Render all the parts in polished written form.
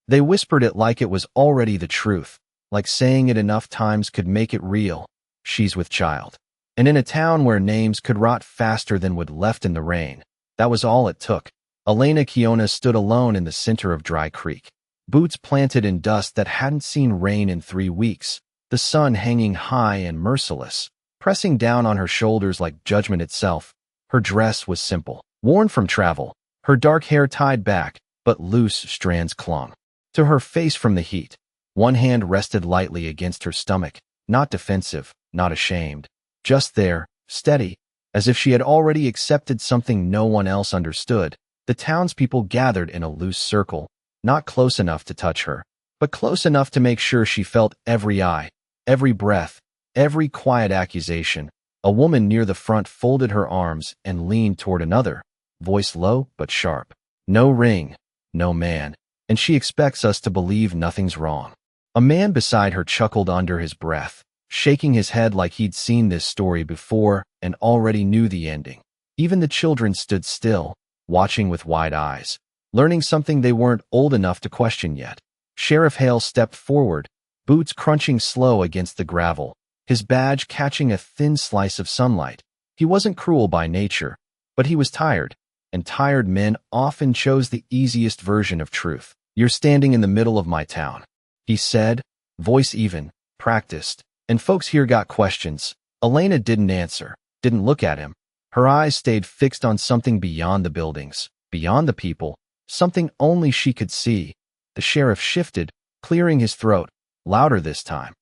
They whispered it like it was already the truth, like saying it enough times could make it real. She's with child. And in a town where names could rot faster than wood left in the rain. That was all it took. Elena Kiona stood alone in the center of Dry Creek. Boots planted in dust that hadn't seen rain in 3 weeks. The sun hanging high and merciless, pressing down on her shoulders like judgment itself. Her dress was simple, worn from travel, her dark hair tied back, but loose strands clung to her face from the heat. One hand rested lightly against her stomach, not defensive, not ashamed. Just there, steady, as if she had already accepted something no one else understood. The townspeople gathered in a loose circle, not close enough to touch her, but close enough to make sure she felt every eye, every breath, every quiet accusation. A woman near the front folded her arms and leaned toward another, voice low but sharp. No ring, no man, and she expects us to believe nothing's wrong. A man beside her chuckled under his breath, shaking his head like he'd seen this story before and already knew the ending. Even the children stood still, watching with wide eyes, learning something they weren't old enough to question yet. Sheriff Hale stepped forward, boots crunching slow against the gravel, his badge catching a thin slice of sunlight. He wasn't cruel by nature, but he was tired, and tired men often chose the easiest version of truth. You're standing in the middle of my town, he said, voice even, practiced. And folks here got questions. Elena didn't answer, didn't look at him. Her eyes stayed fixed on something beyond the buildings, beyond the people, something only she could see. The sheriff shifted, clearing his throat, louder this time.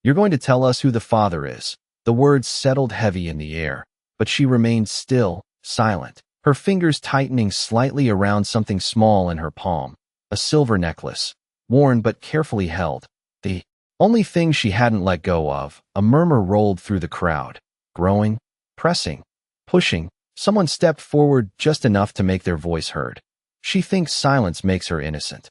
You're going to tell us who the father is. The words settled heavy in the air, but she remained still, silent, her fingers tightening slightly around something small in her palm, a silver necklace, worn but carefully held. The only thing she hadn't let go of. A murmur rolled through the crowd, growing, pressing, pushing. Someone stepped forward just enough to make their voice heard. She thinks silence makes her innocent.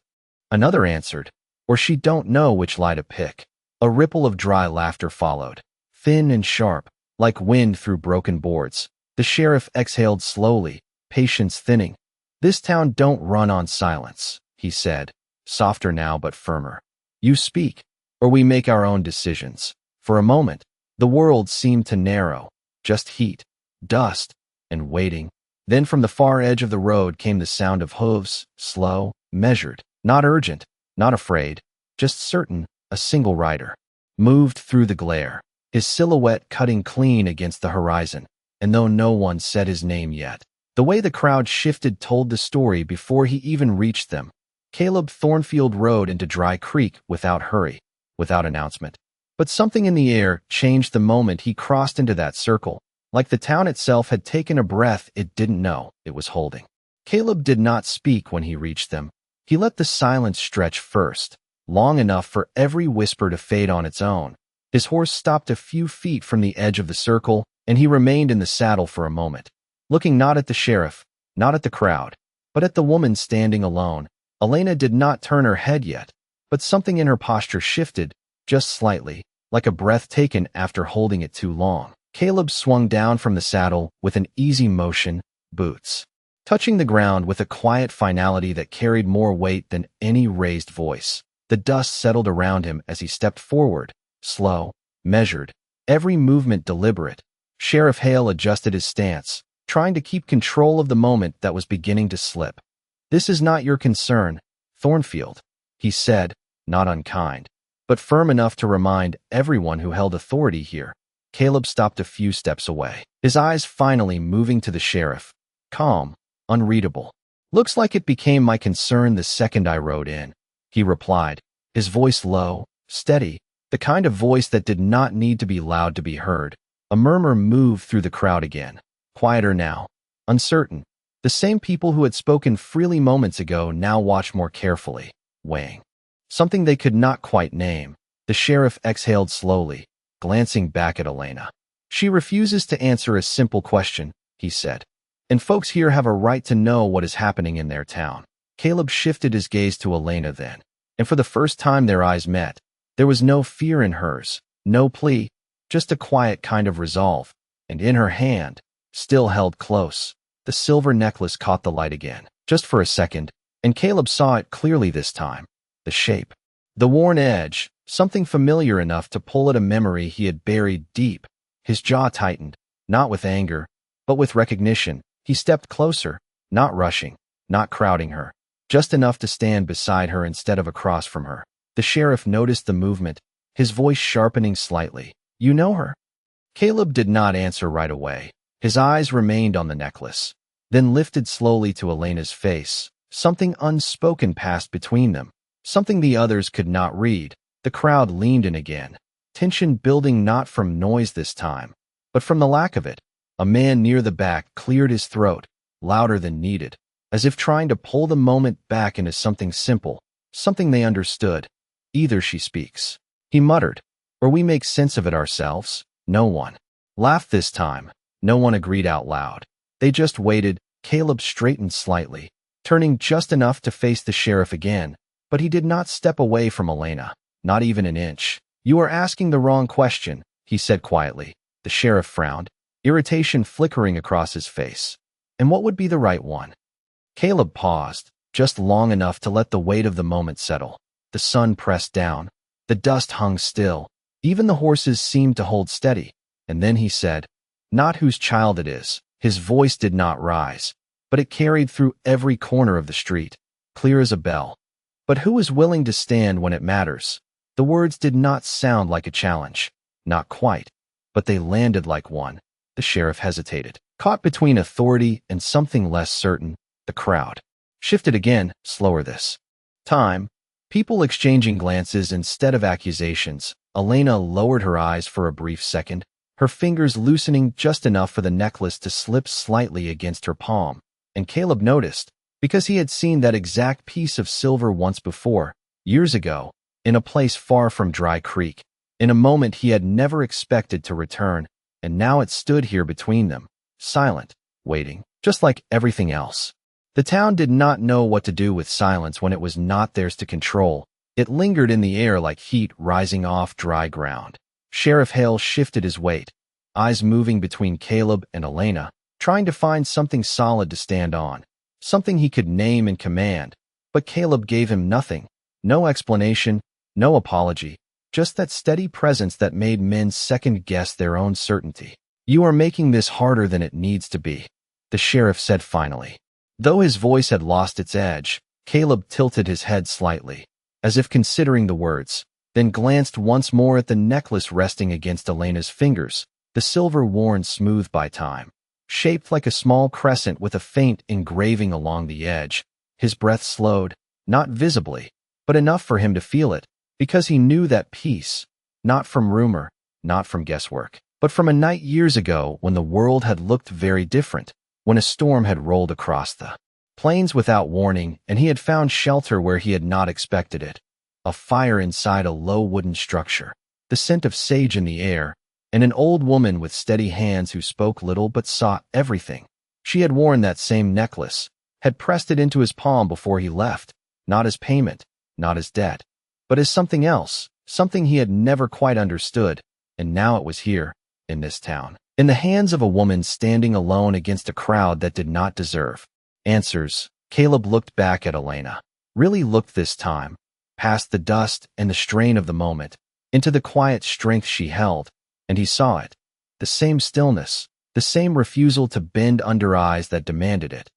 Another answered, or she don't know which lie to pick. A ripple of dry laughter followed, thin and sharp, like wind through broken boards. The sheriff exhaled slowly, patience thinning. This town don't run on silence, he said, softer now but firmer. You speak, or we make our own decisions. For a moment, the world seemed to narrow, just heat, dust, and waiting. Then from the far edge of the road came the sound of hooves, slow, measured, not urgent, not afraid, just certain. A single rider moved through the glare, his silhouette cutting clean against the horizon. And though no one said his name yet, the way the crowd shifted told the story before he even reached them. Caleb Thornfield rode into Dry Creek without hurry, without announcement. But something in the air changed the moment he crossed into that circle, like the town itself had taken a breath it didn't know it was holding. Caleb did not speak when he reached them. He let the silence stretch first, long enough for every whisper to fade on its own. His horse stopped a few feet from the edge of the circle, and he remained in the saddle for a moment, looking not at the sheriff, not at the crowd, but at the woman standing alone. Elena did not turn her head yet, but something in her posture shifted, just slightly, like a breath taken after holding it too long. Caleb swung down from the saddle with an easy motion, boots touching the ground with a quiet finality that carried more weight than any raised voice. The dust settled around him as he stepped forward, slow, measured, every movement deliberate. Sheriff Hale adjusted his stance, trying to keep control of the moment that was beginning to slip. This is not your concern, Thornfield, he said, not unkind, but firm enough to remind everyone who held authority here. Caleb stopped a few steps away, his eyes finally moving to the sheriff, calm, unreadable. Looks like it became my concern the second I rode in, he replied, his voice low, steady, the kind of voice that did not need to be loud to be heard. A murmur moved through the crowd again, quieter now, uncertain. The same people who had spoken freely moments ago now watched more carefully, weighing something they could not quite name. The sheriff exhaled slowly, glancing back at Elena. She refuses to answer a simple question, he said. And folks here have a right to know what is happening in their town. Caleb shifted his gaze to Elena then, and for the first time their eyes met. There was no fear in hers, no plea, just a quiet kind of resolve. And in her hand, still held close, the silver necklace caught the light again, just for a second, and Caleb saw it clearly this time. the shape. The worn edge, something familiar enough to pull at a memory he had buried deep. His jaw tightened, not with anger, but with recognition. He stepped closer, not rushing, not crowding her, just enough to stand beside her instead of across from her. The sheriff noticed the movement, his voice sharpening slightly. "You know her?" Caleb did not answer right away. His eyes remained on the necklace, then lifted slowly to Elena's face. Something unspoken passed between them, something the others could not read. The crowd leaned in again, tension building not from noise this time, but from the lack of it. A man near the back cleared his throat, louder than needed, as if trying to pull the moment back into something simple, something they understood. "Either she speaks," he muttered, "or we make sense of it ourselves." No one laughed this time. No one agreed out loud. They just waited. Caleb straightened slightly, turning just enough to face the sheriff again, but he did not step away from Elena, not even an inch. "You are asking the wrong question," he said quietly. The sheriff frowned, irritation flickering across his face. "And what would be the right one?" Caleb paused, just long enough to let the weight of the moment settle. The sun pressed down. The dust hung still. Even the horses seemed to hold steady. And then he said, "Not whose child it is." His voice did not rise, but it carried through every corner of the street, clear as a bell. "But who is willing to stand when it matters?" The words did not sound like a challenge. Not quite. But they landed like one. The sheriff hesitated, caught between authority and something less certain. The crowd shifted again, slower this time. People exchanging glances instead of accusations. Elena lowered her eyes for a brief second, her fingers loosening just enough for the necklace to slip slightly against her palm. And Caleb noticed, because he had seen that exact piece of silver once before, years ago, in a place far from Dry Creek, in a moment he had never expected to return, and now it stood here between them, silent, waiting, just like everything else. The town did not know what to do with silence when it was not theirs to control. It lingered in the air like heat rising off dry ground. Sheriff Hale shifted his weight, eyes moving between Caleb and Elena, trying to find something solid to stand on, something he could name and command. But Caleb gave him nothing, no explanation, no apology, just that steady presence that made men second-guess their own certainty. "You are making this harder than it needs to be," the sheriff said finally. Though his voice had lost its edge, Caleb tilted his head slightly, as if considering the words, then glanced once more at the necklace resting against Elena's fingers, the silver worn smooth by time, shaped like a small crescent with a faint engraving along the edge. His breath slowed, not visibly, but enough for him to feel it, because he knew that piece, not from rumor, not from guesswork, but from a night years ago when the world had looked very different, when a storm had rolled across the plains without warning and he had found shelter where he had not expected it. A fire inside a low wooden structure, the scent of sage in the air, and an old woman with steady hands who spoke little but saw everything. She had worn that same necklace, had pressed it into his palm before he left, not as payment, not as debt, but as something else, something he had never quite understood, and now it was here, in this town, in the hands of a woman standing alone against a crowd that did not deserve answers. Caleb looked back at Elena, really looked this time, past the dust and the strain of the moment, into the quiet strength she held, and he saw it, the same stillness, the same refusal to bend under eyes that demanded it.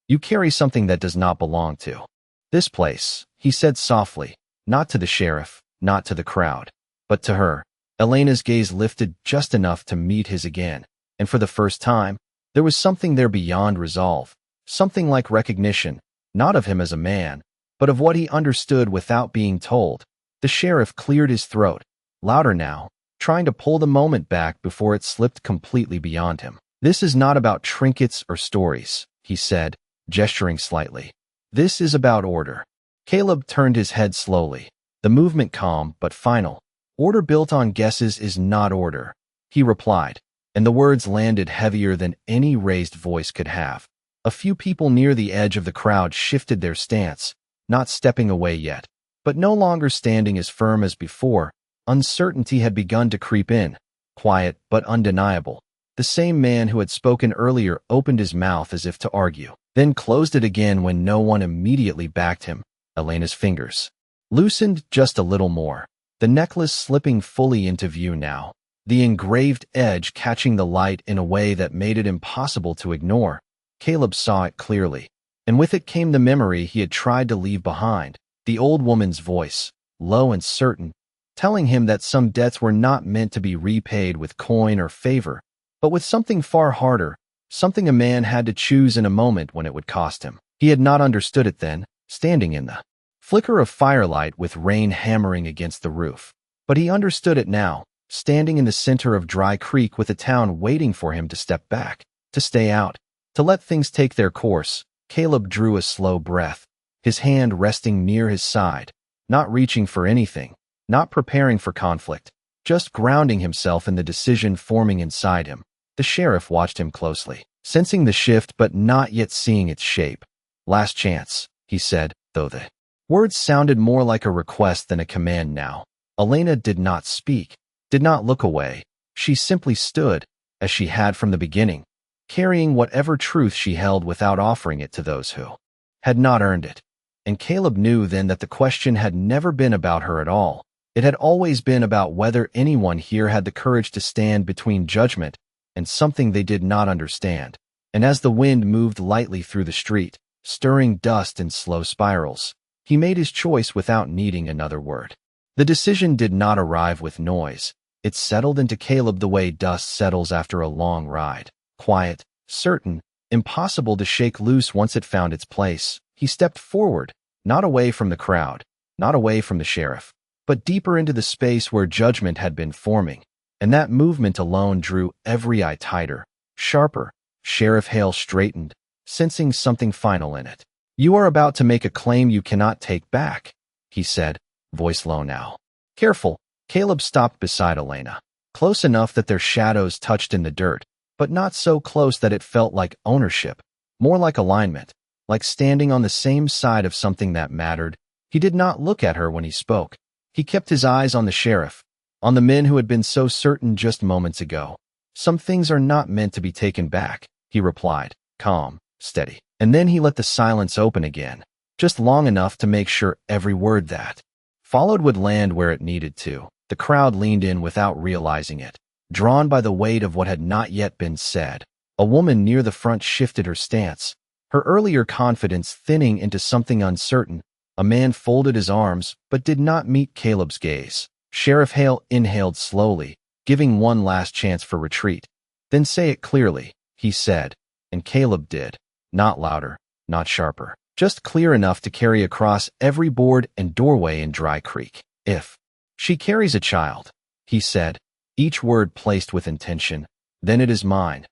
"You carry something that does not belong to this place," he said softly, not to the sheriff, not to the crowd, but to her. Elena's gaze lifted just enough to meet his again, and for the first time, there was something there beyond resolve, something like recognition, not of him as a man, but of what he understood without being told. The sheriff cleared his throat, louder now, trying to pull the moment back before it slipped completely beyond him. "This is not about trinkets or stories," he said, gesturing slightly. "This is about order." Caleb turned his head slowly, the movement calm but final. "Order built on guesses is not order," he replied, and the words landed heavier than any raised voice could have. A few people near the edge of the crowd shifted their stance, not stepping away yet, but no longer standing as firm as before. Uncertainty had begun to creep in, quiet but undeniable. The same man who had spoken earlier opened his mouth as if to argue, then closed it again when no one immediately backed him. Elena's fingers loosened just a little more, the necklace slipping fully into view now, the engraved edge catching the light in a way that made it impossible to ignore. Caleb saw it clearly, and with it came the memory he had tried to leave behind, the old woman's voice, low and certain, telling him that some debts were not meant to be repaid with coin or favor, but with something far harder, something a man had to choose in a moment when it would cost him. He had not understood it then, standing in the flicker of firelight with rain hammering against the roof. But he understood it now, standing in the center of Dry Creek with the town waiting for him to step back, to stay out, to let things take their course. Caleb drew a slow breath, his hand resting near his side, not reaching for anything, not preparing for conflict, just grounding himself in the decision forming inside him. The sheriff watched him closely, sensing the shift but not yet seeing its shape. "Last chance," he said, though the words sounded more like a request than a command now. Elena did not speak, did not look away. She simply stood, as she had from the beginning, carrying whatever truth she held without offering it to those who had not earned it. And Caleb knew then that the question had never been about her at all. It had always been about whether anyone here had the courage to stand between judgment and something they did not understand. And as the wind moved lightly through the street, stirring dust in slow spirals, he made his choice without needing another word. The decision did not arrive with noise. It settled into Caleb the way dust settles after a long ride. Quiet, certain, impossible to shake loose once it found its place. He stepped forward, not away from the crowd, not away from the sheriff, but deeper into the space where judgment had been forming. And that movement alone drew every eye tighter, sharper. Sheriff Hale straightened, sensing something final in it. "You are about to make a claim you cannot take back," he said, voice low now. "Careful." Caleb stopped beside Elena, close enough that their shadows touched in the dirt, but not so close that it felt like ownership, more like alignment, like standing on the same side of something that mattered. He did not look at her when he spoke. He kept his eyes on the sheriff, on the men who had been so certain just moments ago. "Some things are not meant to be taken back," he replied, calm, steady. And then he let the silence open again, just long enough to make sure every word that followed would land where it needed to. The crowd leaned in without realizing it, drawn by the weight of what had not yet been said. A woman near the front shifted her stance, her earlier confidence thinning into something uncertain. A man folded his arms, but did not meet Caleb's gaze. Sheriff Hale inhaled slowly, giving one last chance for retreat. "Then say it clearly," he said, and Caleb did. Not louder, not sharper, just clear enough to carry across every board and doorway in Dry Creek. "If she carries a child," he said, each word placed with intention, "then it is mine."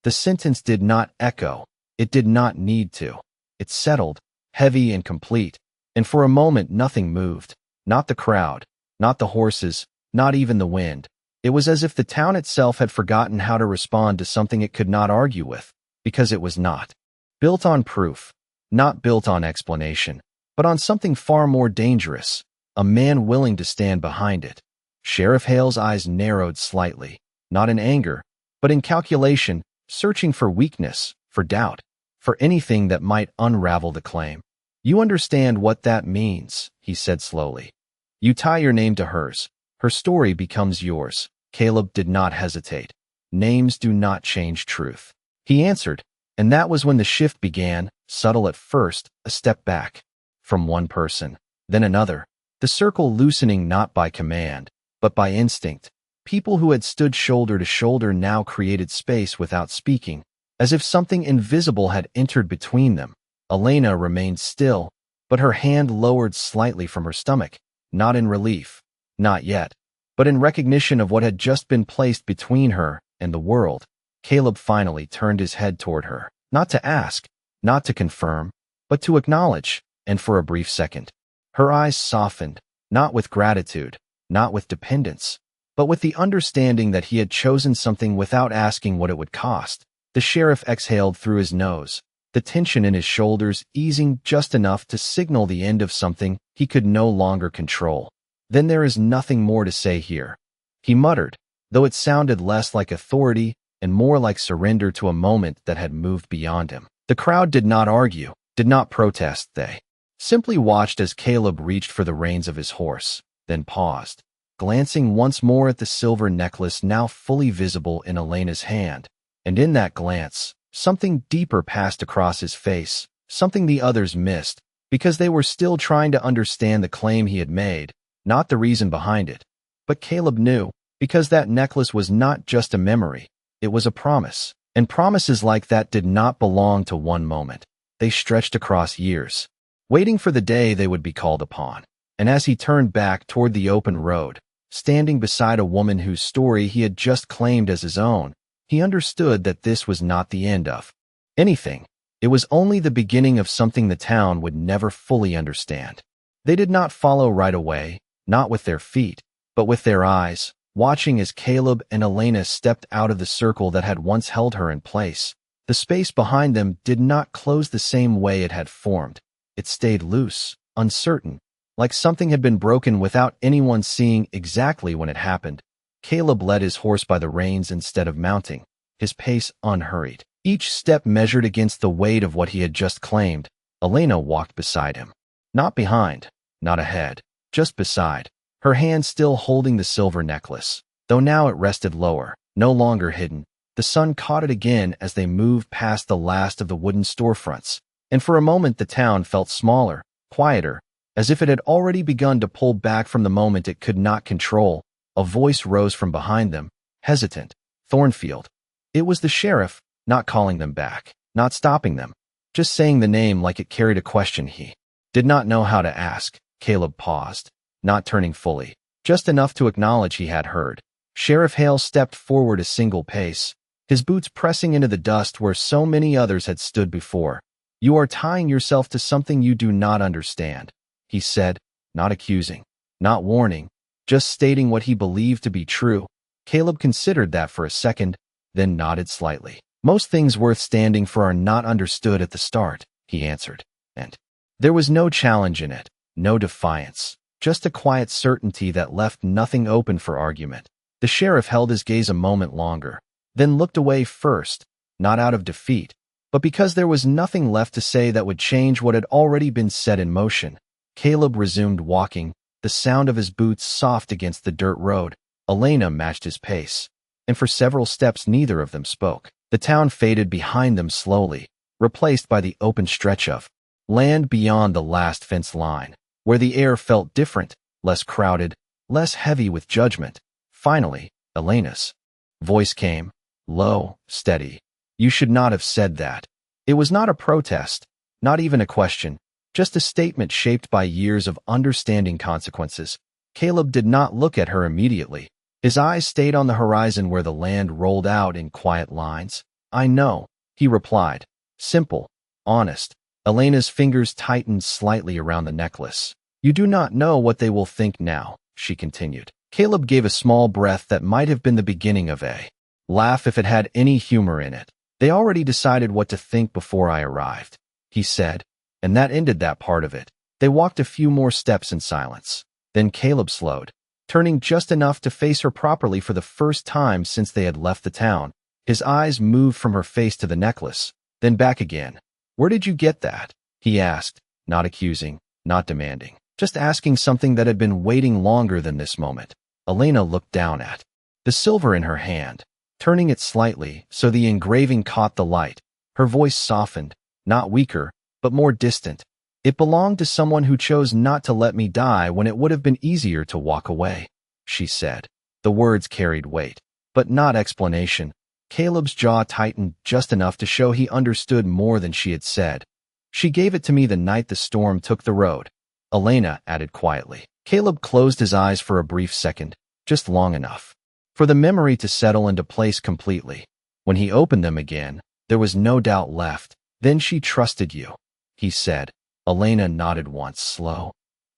The sentence did not echo. It did not need to. It settled, heavy and complete, and for a moment nothing moved. Not the crowd, not the horses, not even the wind. It was as if the town itself had forgotten how to respond to something it could not argue with, because it was not built on proof, not built on explanation, but on something far more dangerous, a man willing to stand behind it. Sheriff Hale's eyes narrowed slightly, not in anger, but in calculation, searching for weakness, for doubt, for anything that might unravel the claim. "You understand what that means," he said slowly. "You tie your name to hers. Her story becomes yours." Caleb did not hesitate. "Names do not change truth," he answered, and that was when the shift began, subtle at first, a step back. From one person, then another, the circle loosening not by command, but by instinct. People who had stood shoulder to shoulder now created space without speaking, as if something invisible had entered between them. Elena remained still, but her hand lowered slightly from her stomach, not in relief, not yet, but in recognition of what had just been placed between her and the world. Caleb finally turned his head toward her, not to ask, not to confirm, but to acknowledge, and for a brief second, her eyes softened, not with gratitude, not with dependence, but with the understanding that he had chosen something without asking what it would cost. The sheriff exhaled through his nose, the tension in his shoulders easing just enough to signal the end of something he could no longer control. "Then there is nothing more to say here," he muttered, though it sounded less like authority and more like surrender to a moment that had moved beyond him. The crowd did not argue, did not protest. They simply watched as Caleb reached for the reins of his horse, then paused, glancing once more at the silver necklace now fully visible in Elena's hand. And in that glance, something deeper passed across his face, something the others missed, because they were still trying to understand the claim he had made, not the reason behind it. But Caleb knew, because that necklace was not just a memory, it was a promise. And promises like that did not belong to one moment. They stretched across years, waiting for the day they would be called upon. And as he turned back toward the open road, standing beside a woman whose story he had just claimed as his own, he understood that this was not the end of anything. It was only the beginning of something the town would never fully understand. They did not follow right away, not with their feet, but with their eyes, watching as Caleb and Elena stepped out of the circle that had once held her in place. The space behind them did not close the same way it had formed. It stayed loose, uncertain, like something had been broken without anyone seeing exactly when it happened. Caleb led his horse by the reins instead of mounting, his pace unhurried. Each step measured against the weight of what he had just claimed. Elena walked beside him. Not behind, not ahead, just beside, her hand still holding the silver necklace, though now it rested lower, no longer hidden. The sun caught it again as they moved past the last of the wooden storefronts, and for a moment the town felt smaller, quieter, as if it had already begun to pull back from the moment it could not control. A voice rose from behind them, hesitant. Thornfield. It was the sheriff, not calling them back, not stopping them, just saying the name like it carried a question he did not know how to ask. Caleb paused, not turning fully, just enough to acknowledge he had heard. Sheriff Hale stepped forward a single pace, his boots pressing into the dust where so many others had stood before. "You are tying yourself to something you do not understand," he said, not accusing, not warning, just stating what he believed to be true. Caleb considered that for a second, then nodded slightly. "Most things worth standing for are not understood at the start," he answered, and there was no challenge in it, no defiance, just a quiet certainty that left nothing open for argument. The sheriff held his gaze a moment longer, then looked away first, not out of defeat, but because there was nothing left to say that would change what had already been set in motion. Caleb resumed walking, the sound of his boots soft against the dirt road. Elena matched his pace, and for several steps neither of them spoke. The town faded behind them slowly, replaced by the open stretch of land beyond the last fence line, where the air felt different, less crowded, less heavy with judgment. Finally, Elena's voice came, low, steady. "You should not have said that." It was not a protest, not even a question, just a statement shaped by years of understanding consequences. Caleb did not look at her immediately. His eyes stayed on the horizon where the land rolled out in quiet lines. "I know," he replied, simple, honest. Elena's fingers tightened slightly around the necklace. "You do not know what they will think now," she continued. Caleb gave a small breath that might have been the beginning of a laugh if it had any humor in it. "They already decided what to think before I arrived," he said, and that ended that part of it. They walked a few more steps in silence. Then Caleb slowed, turning just enough to face her properly for the first time since they had left the town. His eyes moved from her face to the necklace, then back again. "Where did you get that?" he asked, not accusing, not demanding, just asking something that had been waiting longer than this moment. Elena looked down at the silver in her hand, turning it slightly so the engraving caught the light. Her voice softened, not weaker, but more distant. "It belonged to someone who chose not to let me die when it would have been easier to walk away," she said. The words carried weight, but not explanation. Caleb's jaw tightened just enough to show he understood more than she had said. "She gave it to me the night the storm took the road," Elena added quietly. Caleb closed his eyes for a brief second, just long enough for the memory to settle into place completely. When he opened them again, there was no doubt left. "Then she trusted you," he said. Elena nodded once, slow.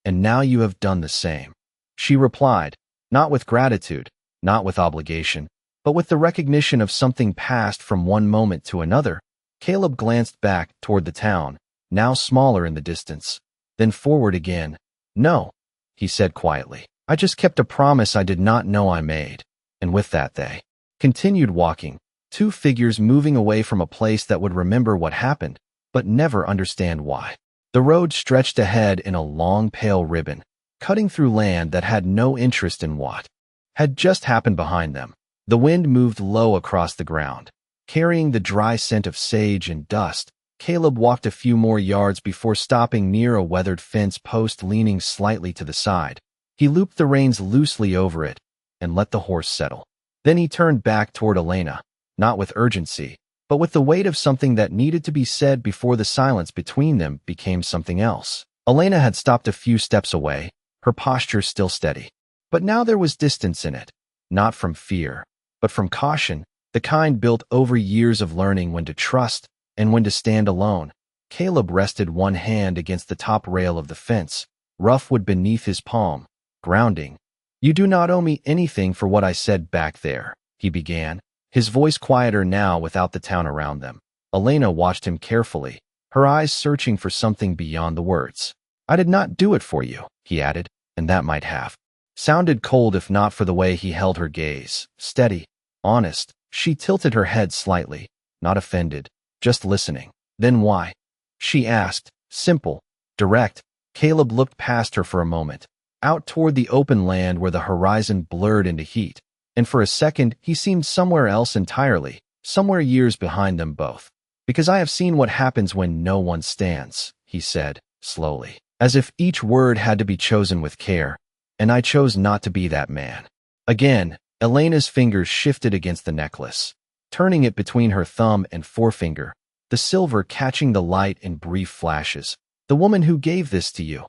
"And now you have done the same," she replied, not with gratitude, not with obligation, but with the recognition of something passed from one moment to another. Caleb glanced back toward the town, now smaller in the distance, then forward again. "No," he said quietly. "I just kept a promise I did not know I made." And with that they continued walking, two figures moving away from a place that would remember what happened, but never understand why. The road stretched ahead in a long, pale ribbon, cutting through land that had no interest in what had just happened behind them. The wind moved low across the ground, carrying the dry scent of sage and dust. Caleb walked a few more yards before stopping near a weathered fence post leaning slightly to the side. He looped the reins loosely over it and let the horse settle. Then he turned back toward Elena, not with urgency, but with the weight of something that needed to be said before the silence between them became something else. Elena had stopped a few steps away, her posture still steady. But now there was distance in it, not from fear, but from caution, the kind built over years of learning when to trust and when to stand alone. Caleb rested one hand against the top rail of the fence, rough wood beneath his palm, grounding. "You do not owe me anything for what I said back there," he began, his voice quieter now without the town around them. Elena watched him carefully, her eyes searching for something beyond the words. "I did not do it for you," he added, and that might have sounded cold if not for the way he held her gaze, steady, honest. She tilted her head slightly, not offended, just listening. "Then why?" she asked, simple, direct. Caleb looked past her for a moment, out toward the open land where the horizon blurred into heat, and for a second he seemed somewhere else entirely, somewhere years behind them both. "Because I have seen what happens when no one stands," he said, slowly, as if each word had to be chosen with care, "and I chose not to be that man." Again, Elena's fingers shifted against the necklace, turning it between her thumb and forefinger, the silver catching the light in brief flashes. "The woman who gave this to you,"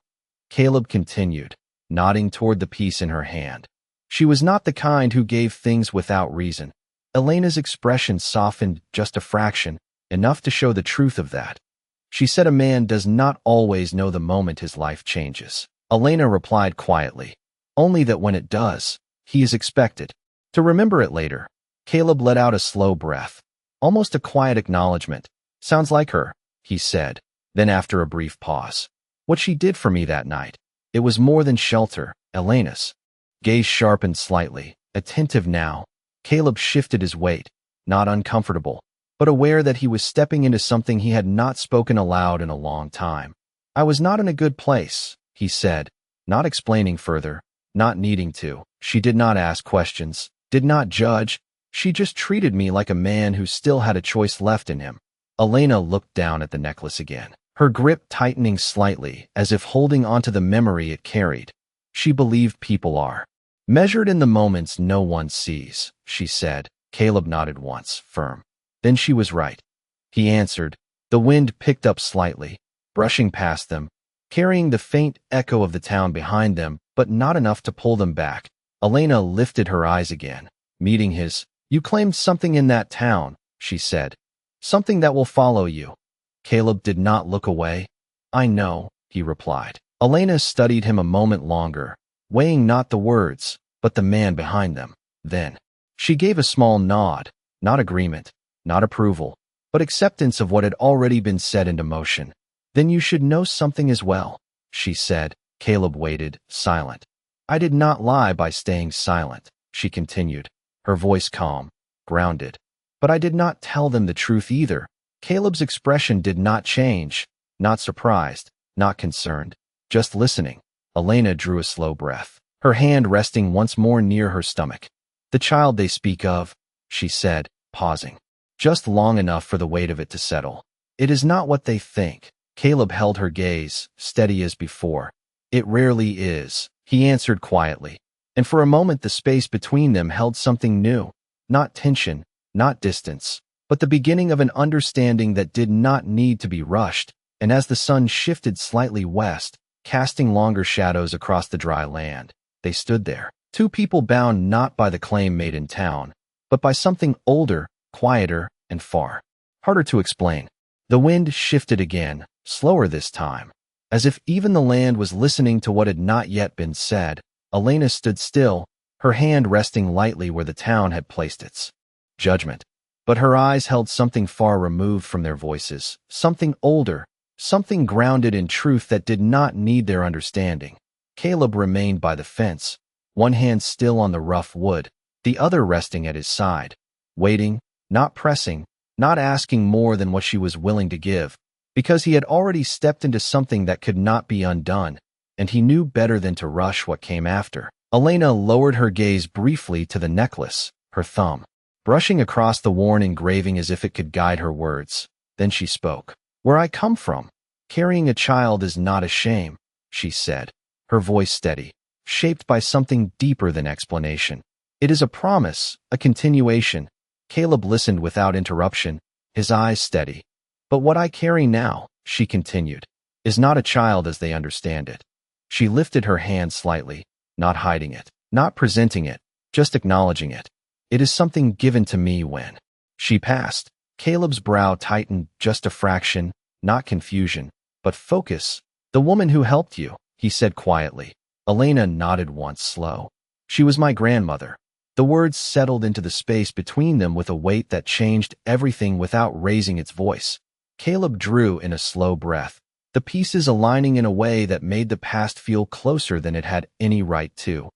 Caleb continued, nodding toward the piece in her hand. "She was not the kind who gave things without reason." Elena's expression softened just a fraction, enough to show the truth of that. "She said a man does not always know the moment his life changes." Elena replied quietly, "Only that when it does, he is expected to remember it later." Caleb let out a slow breath, almost a quiet acknowledgement. "Sounds like her," he said. Then after a brief pause, "What she did for me that night, it was more than shelter." Elena's gaze sharpened slightly, attentive now. Caleb shifted his weight, not uncomfortable, but aware that he was stepping into something he had not spoken aloud in a long time. "I was not in a good place," he said, not explaining further, not needing to. "She did not ask questions, did not judge. She just treated me like a man who still had a choice left in him." Elena looked down at the necklace again, her grip tightening slightly as if holding onto the memory it carried. "She believed people are measured in the moments no one sees," she said. Caleb nodded once, firm. "Then she was right," he answered. The wind picked up slightly, brushing past them, carrying the faint echo of the town behind them, but not enough to pull them back. Elena lifted her eyes again, meeting his. "You claimed something in that town," she said. "Something that will follow you." Caleb did not look away. "I know," he replied. Elena studied him a moment longer, weighing not the words, but the man behind them. Then she gave a small nod, not agreement, not approval, but acceptance of what had already been set into motion. "Then you should know something as well," she said. Caleb waited, silent. "I did not lie by staying silent," she continued, her voice calm, grounded. "But I did not tell them the truth either." Caleb's expression did not change, not surprised, not concerned, just listening. Elena drew a slow breath, her hand resting once more near her stomach. "The child they speak of," she said, pausing, just long enough for the weight of it to settle. "It is not what they think." Caleb held her gaze, steady as before. "It rarely is," he answered quietly, and for a moment the space between them held something new, not tension, not distance, but the beginning of an understanding that did not need to be rushed. And as the sun shifted slightly west, casting longer shadows across the dry land, they stood there, two people bound not by the claim made in town, but by something older, quieter, and far harder to explain. The wind shifted again, slower this time, as if even the land was listening to what had not yet been said. Elena stood still, her hand resting lightly where the town had placed its judgment. But her eyes held something far removed from their voices, something older, something grounded in truth that did not need their understanding. Caleb remained by the fence, one hand still on the rough wood, the other resting at his side, waiting, not pressing, not asking more than what she was willing to give. because he had already stepped into something that could not be undone, and he knew better than to rush what came after. Elena lowered her gaze briefly to the necklace, her thumb brushing across the worn engraving as if it could guide her words. Then she spoke. "Where I come from, carrying a child is not a shame," she said, her voice steady, shaped by something deeper than explanation. "It is a promise, a continuation." Caleb listened without interruption, his eyes steady. "But what I carry now," she continued, "is not a child as they understand it." She lifted her hand slightly, not hiding it, not presenting it, just acknowledging it. "It is something given to me when." She passed. Caleb's brow tightened just a fraction, not confusion, but focus. "The woman who helped you," he said quietly. Elena nodded once, slow. "She was my grandmother." The words settled into the space between them with a weight that changed everything without raising its voice. Caleb drew in a slow breath, the pieces aligning in a way that made the past feel closer than it had any right to.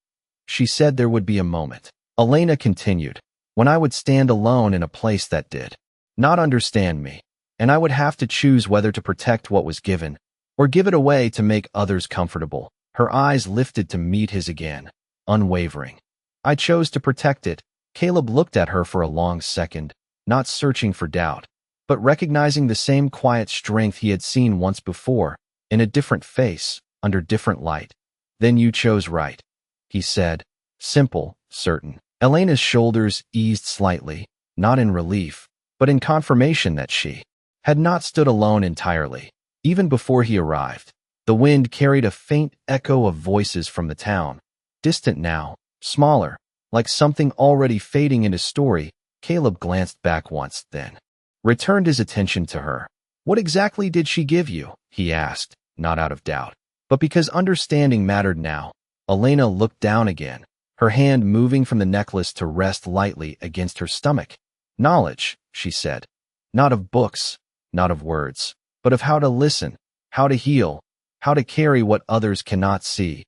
She said there would be a moment. Elena continued, "When I would stand alone in a place that did not understand me, and I would have to choose whether to protect what was given or give it away to make others comfortable." Her eyes lifted to meet his again, unwavering. "I chose to protect it." Caleb looked at her for a long second, not searching for doubt, but recognizing the same quiet strength he had seen once before, in a different face, under different light. "Then you chose right," he said, simple, certain. Elena's shoulders eased slightly, not in relief, but in confirmation that she had not stood alone entirely. Even before he arrived, the wind carried a faint echo of voices from the town, distant now, smaller, like something already fading into story. Caleb glanced back once, then returned his attention to her. "What exactly did she give you?" he asked, not out of doubt, but because understanding mattered now. Elena looked down again, her hand moving from the necklace to rest lightly against her stomach. "Knowledge," she said. "Not of books, not of words, but of how to listen, how to heal, how to carry what others cannot see."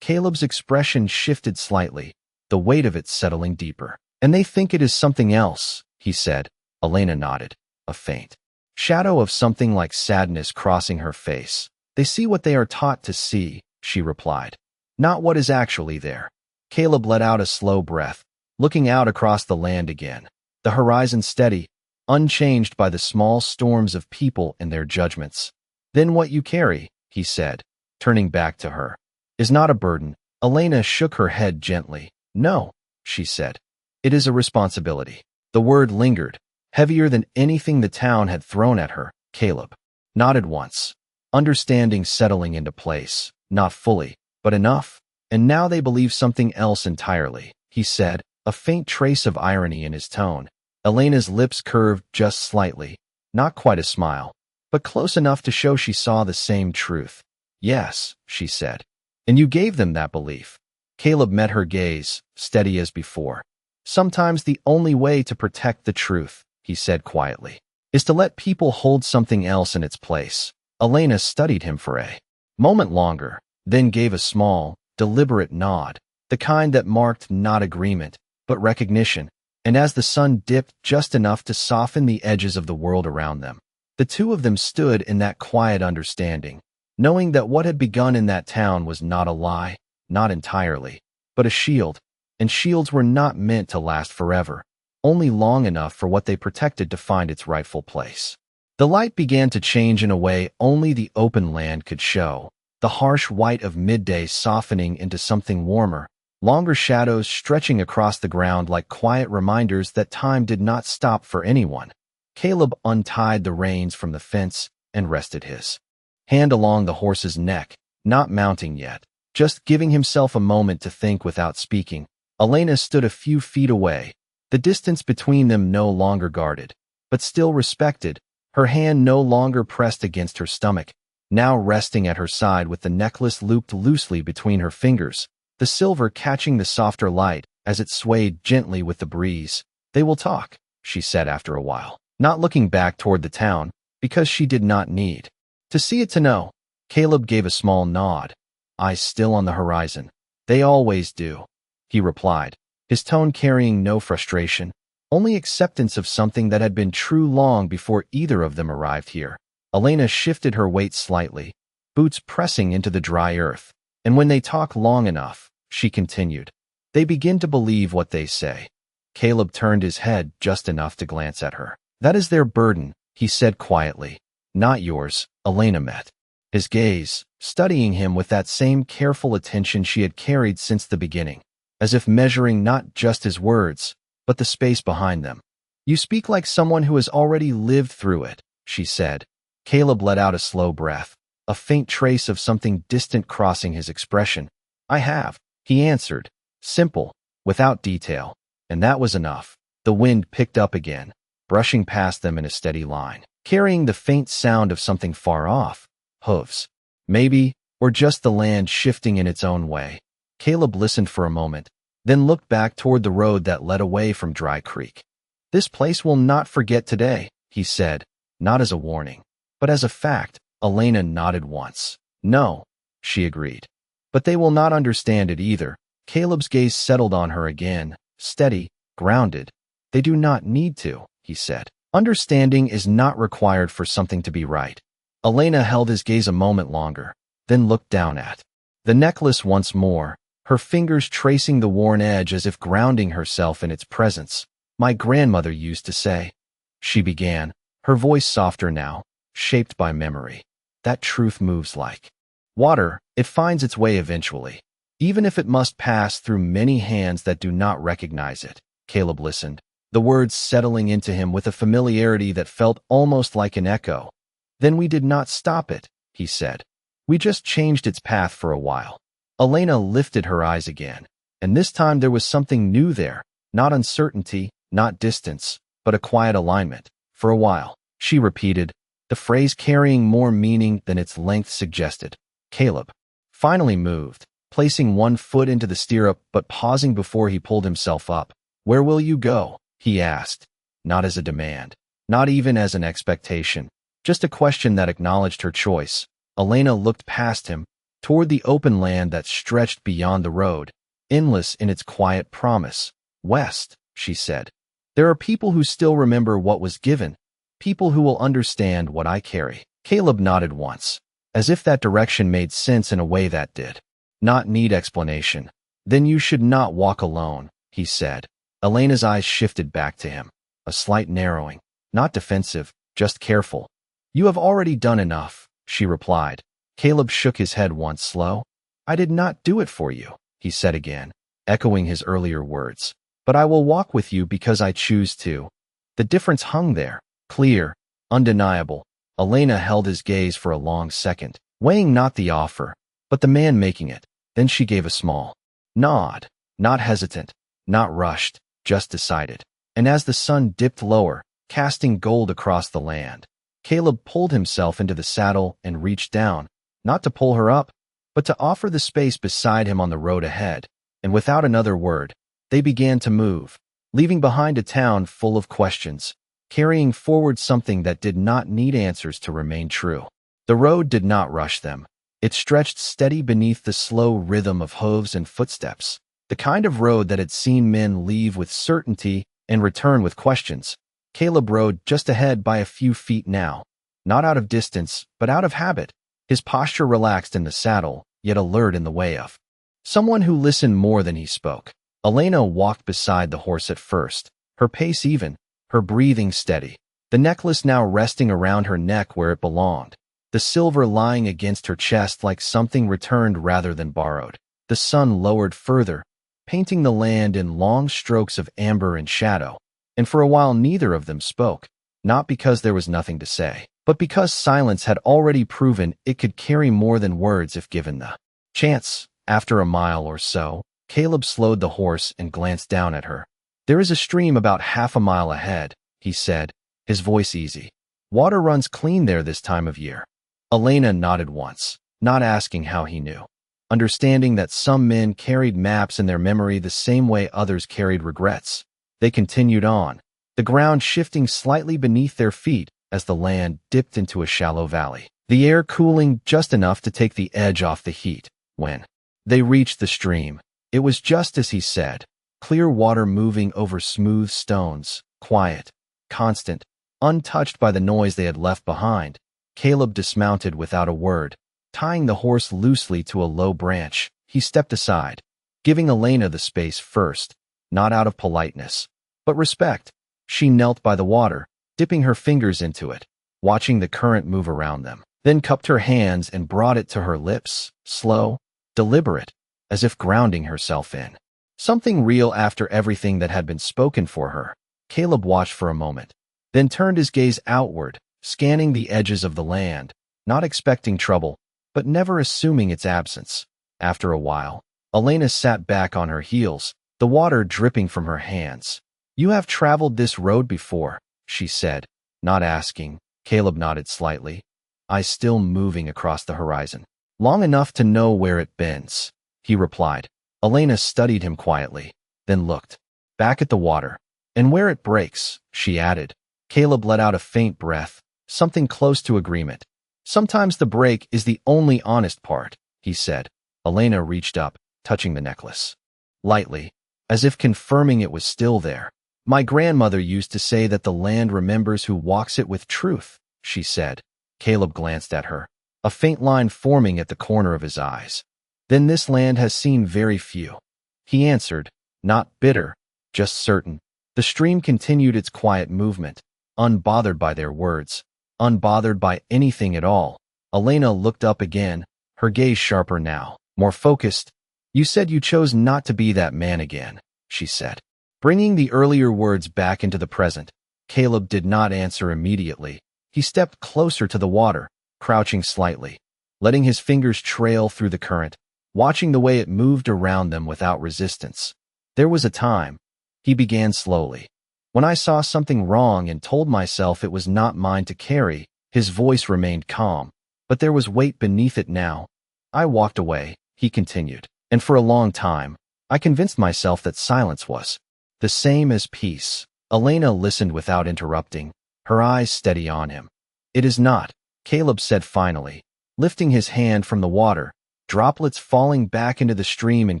Caleb's expression shifted slightly, the weight of it settling deeper. "And they think it is something else," he said. Elena nodded, a faint shadow of something like sadness crossing her face. "They see what they are taught to see," she replied, "not what is actually there." Caleb let out a slow breath, looking out across the land again, the horizon steady, unchanged by the small storms of people and their judgments. "Then what you carry," he said, turning back to her, "is not a burden." Elena shook her head gently. "No," she said. "It is a responsibility." The word lingered, heavier than anything the town had thrown at her. Caleb nodded once, understanding settling into place, not fully, but enough. "And now they believe something else entirely," he said, a faint trace of irony in his tone. Elena's lips curved just slightly, not quite a smile, but close enough to show she saw the same truth. "Yes," she said. "And you gave them that belief." Caleb met her gaze, steady as before. "Sometimes the only way to protect the truth," he said quietly, "is to let people hold something else in its place." Elena studied him for a moment longer, then gave a small, deliberate nod, the kind that marked not agreement, but recognition. And as the sun dipped just enough to soften the edges of the world around them, the two of them stood in that quiet understanding, knowing that what had begun in that town was not a lie, not entirely, but a shield, and shields were not meant to last forever, only long enough for what they protected to find its rightful place. The light began to change in a way only the open land could show, the harsh white of midday softening into something warmer, longer shadows stretching across the ground like quiet reminders that time did not stop for anyone. Caleb untied the reins from the fence and rested his hand along the horse's neck, not mounting yet, just giving himself a moment to think without speaking. Elena stood a few feet away, the distance between them no longer guarded, but still respected, her hand no longer pressed against her stomach, now resting at her side with the necklace looped loosely between her fingers, the silver catching the softer light as it swayed gently with the breeze. "They will talk," she said after a while, not looking back toward the town, because she did not need to see it to know. Caleb gave a small nod, eyes still on the horizon. "They always do," he replied, his tone carrying no frustration, only acceptance of something that had been true long before either of them arrived here. Elena shifted her weight slightly, boots pressing into the dry earth. And when they talk long enough, she continued, they begin to believe what they say. Caleb turned his head just enough to glance at her. That is their burden, he said quietly. Not yours. Elena met his gaze, studying him with that same careful attention she had carried since the beginning, as if measuring not just his words, but the space behind them. You speak like someone who has already lived through it, she said. Caleb let out a slow breath, a faint trace of something distant crossing his expression. I have, he answered, simple, without detail, and that was enough. The wind picked up again, brushing past them in a steady line, carrying the faint sound of something far off. Hooves. Maybe, or just the land shifting in its own way. Caleb listened for a moment, then looked back toward the road that led away from Dry Creek. This place will not forget today, he said, not as a warning, but as a fact. Elena nodded once. No, she agreed. But they will not understand it either. Caleb's gaze settled on her again, steady, grounded. They do not need to, he said. Understanding is not required for something to be right. Elena held his gaze a moment longer, then looked down at the necklace once more, her fingers tracing the worn edge as if grounding herself in its presence. My grandmother used to say, she began, her voice softer now, shaped by memory. That truth moves like water, it finds its way eventually, even if it must pass through many hands that do not recognize it. Caleb listened, the words settling into him with a familiarity that felt almost like an echo. Then we did not stop it, he said. We just changed its path for a while. Elena lifted her eyes again, and this time there was something new there, not uncertainty, not distance, but a quiet alignment. For a while, she repeated, the phrase carrying more meaning than its length suggested. Caleb finally moved, placing one foot into the stirrup but pausing before he pulled himself up. Where will you go? He asked, not as a demand, not even as an expectation, just a question that acknowledged her choice. Elena looked past him, toward the open land that stretched beyond the road, endless in its quiet promise. West, she said. There are people who still remember what was given, people who will understand what I carry. Caleb nodded once, as if that direction made sense in a way that did not need explanation. Then you should not walk alone, he said. Elena's eyes shifted back to him, a slight narrowing, not defensive, just careful. You have already done enough, she replied. Caleb shook his head once slow. I did not do it for you, he said again, echoing his earlier words. But I will walk with you because I choose to. The difference hung there, clear, undeniable. Elena held his gaze for a long second, weighing not the offer, but the man making it. Then she gave a small nod, not hesitant, not rushed, just decided. And as the sun dipped lower, casting gold across the land, Caleb pulled himself into the saddle and reached down, not to pull her up, but to offer the space beside him on the road ahead. And without another word, they began to move, leaving behind a town full of questions, carrying forward something that did not need answers to remain true. The road did not rush them. It stretched steady beneath the slow rhythm of hooves and footsteps, the kind of road that had seen men leave with certainty and return with questions. Caleb rode just ahead by a few feet now, not out of distance, but out of habit, his posture relaxed in the saddle, yet alert in the way of someone who listened more than he spoke. Elena walked beside the horse at first, her pace even, her breathing steady, the necklace now resting around her neck where it belonged, the silver lying against her chest like something returned rather than borrowed. The sun lowered further, painting the land in long strokes of amber and shadow, and for a while neither of them spoke, not because there was nothing to say, but because silence had already proven it could carry more than words if given the chance. After a mile or so, Caleb slowed the horse and glanced down at her. There is a stream about half a mile ahead, he said, his voice easy. Water runs clean there this time of year. Elena nodded once, not asking how he knew, understanding that some men carried maps in their memory the same way others carried regrets. They continued on, the ground shifting slightly beneath their feet as the land dipped into a shallow valley, the air cooling just enough to take the edge off the heat. When they reached the stream, it was just as he said, clear water moving over smooth stones, quiet, constant, untouched by the noise they had left behind. Caleb dismounted without a word. Tying the horse loosely to a low branch, he stepped aside, giving Elena the space first, not out of politeness, but respect. She knelt by the water, dipping her fingers into it, watching the current move around them, then cupped her hands and brought it to her lips, slow, deliberate, as if grounding herself in something real after everything that had been spoken for her. Caleb watched for a moment, then turned his gaze outward, scanning the edges of the land, not expecting trouble, but never assuming its absence. After a while, Elena sat back on her heels, the water dripping from her hands. "You have traveled this road before," she said, not asking. Caleb nodded slightly, eyes still moving across the horizon. "Long enough to know where it bends," he replied. Elena studied him quietly, then looked back at the water. "And where it breaks," she added. Caleb let out a faint breath, something close to agreement. "Sometimes the break is the only honest part," he said. Elena reached up, touching the necklace lightly, as if confirming it was still there. "My grandmother used to say that the land remembers who walks it with truth," she said. Caleb glanced at her, a faint line forming at the corner of his eyes. "Then this land has seen very few," he answered, not bitter, just certain. The stream continued its quiet movement, unbothered by their words, unbothered by anything at all. Elena looked up again, her gaze sharper now, more focused. "You said you chose not to be that man again," she said, bringing the earlier words back into the present. Caleb did not answer immediately. He stepped closer to the water, crouching slightly, letting his fingers trail through the current, watching the way it moved around them without resistance. "There was a time," he began slowly, "when I saw something wrong and told myself it was not mine to carry." His voice remained calm, but there was weight beneath it now. "I walked away," he continued, "and for a long time, I convinced myself that silence was the same as peace." Elena listened without interrupting, her eyes steady on him. "It is not," Caleb said finally, lifting his hand from the water, droplets falling back into the stream in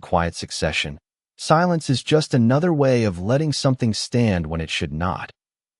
quiet succession. "Silence is just another way of letting something stand when it should not."